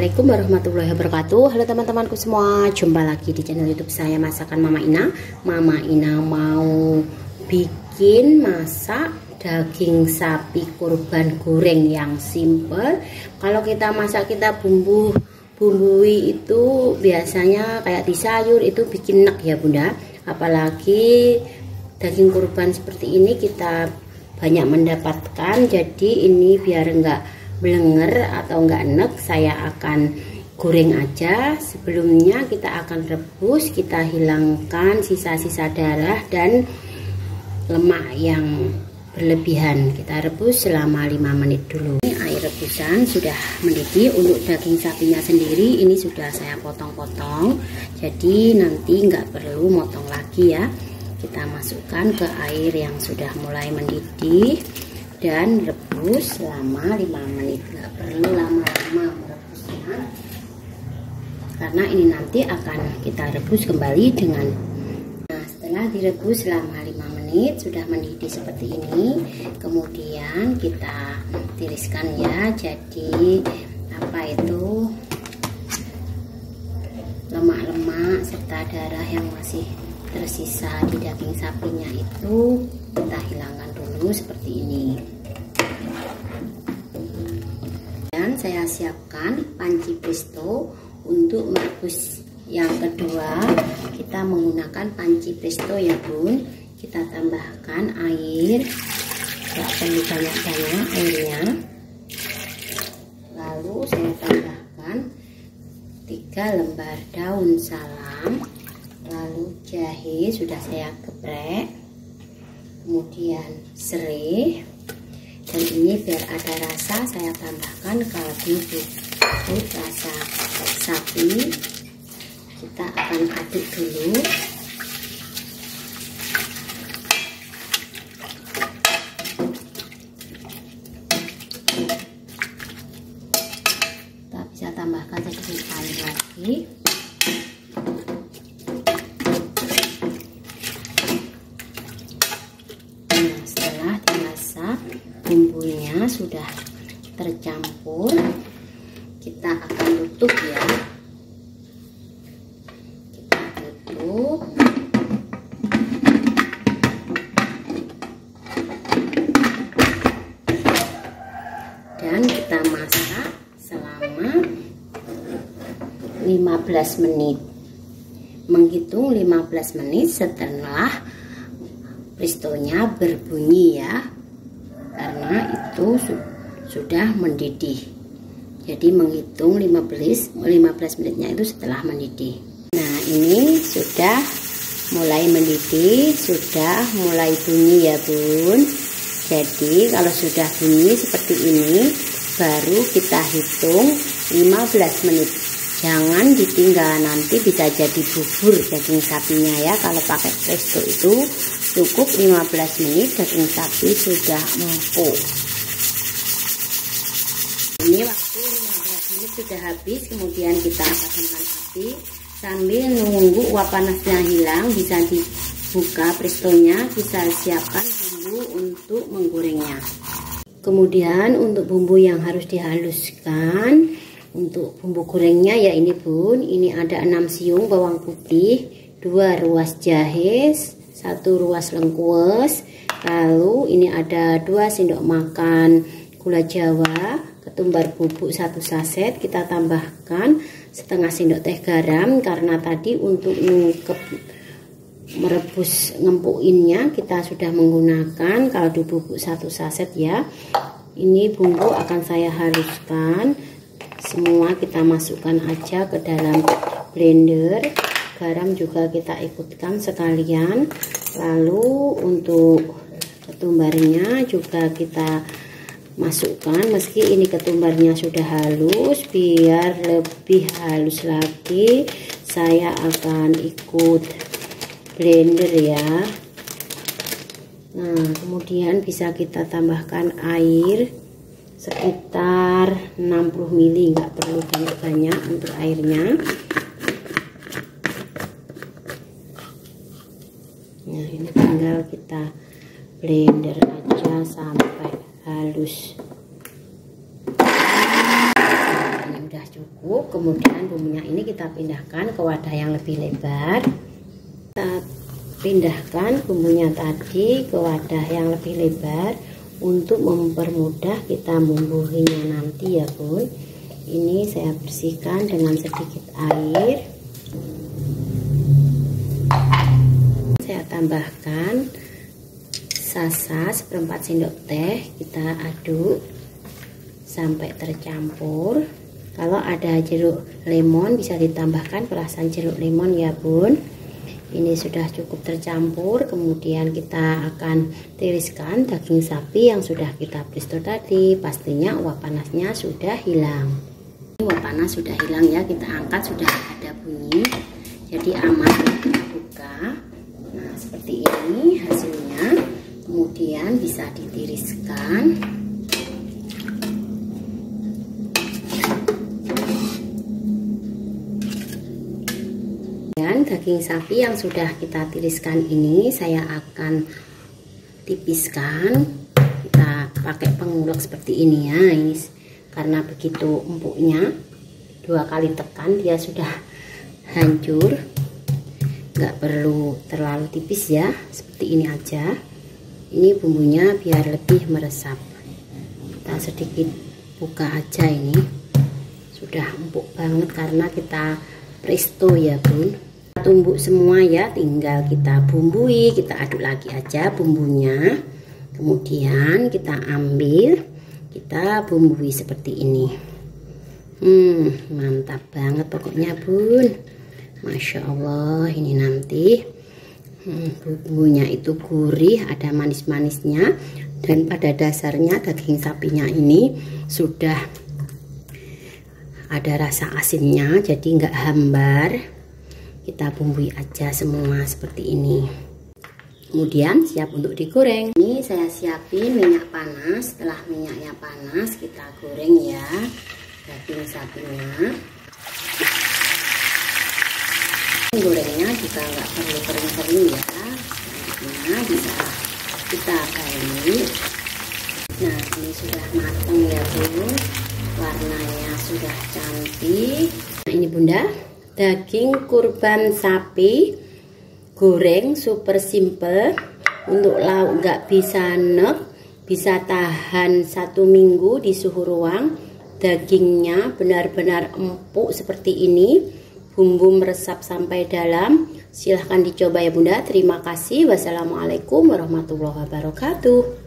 Assalamualaikum warahmatullahi wabarakatuh. Halo teman-temanku semua, jumpa lagi di channel YouTube saya Masakan Mama Ina. Mama Ina mau bikin masak daging sapi kurban goreng yang simple. Kalau kita masak, kita bumbui itu biasanya kayak di sayur, itu bikin enak ya bunda. Apalagi daging kurban seperti ini kita banyak mendapatkan. Jadi ini biar enggak blenger atau enggak enek, saya akan goreng aja. Sebelumnya kita akan rebus, kita hilangkan sisa-sisa darah dan lemak yang berlebihan. Kita rebus selama 5 menit dulu. Ini air rebusan sudah mendidih. Untuk daging sapinya sendiri ini sudah saya potong-potong, jadi nanti enggak perlu motong lagi ya. Kita masukkan ke air yang sudah mulai mendidih dan rebus selama 5 menit. Nggak perlu lama-lama merebusnya, karena ini nanti akan kita rebus kembali dengan. Nah, setelah direbus selama 5 menit sudah mendidih seperti ini. Kemudian kita tiriskan ya. Jadi lemak-lemak serta darah yang masih tersisa di daging sapinya itu kita hilangkan dulu seperti ini. Dan saya siapkan panci presto untuk merebus. Yang kedua, kita menggunakan panci presto ya bun. Kita tambahkan air, tidak perlu banyak-banyak airnya. Lalu saya tambahkan 3 lembar daun salam. Lalu jahe sudah saya geprek, kemudian serai, dan ini biar ada rasa saya tambahkan kaldu bubuk rasa sapi. Kita akan aduk dulu. Kita bisa tambahkan sedikit air lagi. Bumbunya sudah tercampur, kita akan tutup ya. Kita tutup. Dan kita masak selama 15 menit. Menghitung 15 menit setelah prestonya berbunyi ya, karena itu sudah mendidih. Jadi menghitung 15 menitnya itu setelah mendidih. Nah, ini sudah mulai mendidih, sudah mulai bunyi ya bun. Jadi kalau sudah bunyi seperti ini, baru kita hitung 15 menit. Jangan ditinggal, nanti bisa jadi bubur daging sapinya ya. Kalau pakai presto itu cukup 15 menit daging sapi sudah empuk. Ini waktu 15 menit sudah habis, kemudian kita padamkan api sambil menunggu uap panasnya hilang. Bisa dibuka prestonya, bisa siapkan bumbu untuk menggorengnya. Kemudian untuk bumbu yang harus dihaluskan, untuk bumbu gorengnya ya ini bun, ini ada 6 siung bawang putih, 2 ruas jahe, 1 ruas lengkuas, lalu ini ada 2 sendok makan gula jawa, ketumbar bubuk 1 saset, kita tambahkan setengah sendok teh garam, karena tadi untuk merebus ngempuinnya kita sudah menggunakan kaldu bubuk 1 saset ya. Ini bumbu akan saya haluskan. Semua kita masukkan aja ke dalam blender. Garam juga kita ikutkan sekalian. Lalu untuk ketumbarnya juga kita masukkan, meski ini ketumbarnya sudah halus, biar lebih halus lagi saya akan ikut blender ya. Nah, kemudian bisa kita tambahkan air sekitar 60 ml, nggak perlu banyak-banyak untuk airnya. Nah, ini tinggal kita blender aja sampai halus. Nah, ini udah cukup. Kemudian bumbunya ini kita pindahkan ke wadah yang lebih lebar. Kita pindahkan bumbunya tadi ke wadah yang lebih lebar untuk mempermudah kita bumbuinya nanti ya Bun. Ini saya bersihkan dengan sedikit air. Saya tambahkan sasa 1/4 sendok teh, kita aduk sampai tercampur. Kalau ada jeruk lemon bisa ditambahkan perasan jeruk lemon ya Bun. Ini sudah cukup tercampur. Kemudian kita akan tiriskan daging sapi yang sudah kita presto tadi. Pastinya uap panasnya sudah hilang. Uap panas sudah hilang ya, kita angkat sudah ada bunyi, jadi aman kita buka. Nah seperti ini hasilnya. Kemudian bisa ditiriskan. Dan daging sapi yang sudah kita tiriskan ini saya akan tipiskan. Kita pakai pengulek seperti ini ya. Ini karena begitu empuknya, 2 kali tekan dia sudah hancur. Nggak perlu terlalu tipis ya, seperti ini aja. Ini bumbunya biar lebih meresap. Kita sedikit buka aja, ini sudah empuk banget karena kita presto ya Bun. Tumbuk semua ya, tinggal kita bumbui, kita aduk lagi aja bumbunya. Kemudian kita ambil, kita bumbui seperti ini. Mantap banget pokoknya Bun. Masya Allah, ini nanti bumbunya itu gurih, ada manis-manisnya, dan pada dasarnya daging sapinya ini sudah ada rasa asinnya, jadi nggak hambar. Kita bumbui aja semua seperti ini. Kemudian siap untuk digoreng. Ini saya siapin minyak panas. Setelah minyaknya panas, kita goreng ya daging sapinya. Gorengnya juga nggak perlu kering-kering ya, selanjutnya bisa kita balik. Nah ini sudah matang ya Bun, warnanya sudah cantik. Nah ini Bunda, daging kurban sapi goreng super simple. Untuk lauk nggak bisa nek, bisa tahan 1 minggu di suhu ruang. Dagingnya benar-benar empuk seperti ini, bumbu meresap sampai dalam. Silahkan dicoba ya Bunda. Terima kasih. Wassalamualaikum warahmatullahi wabarakatuh.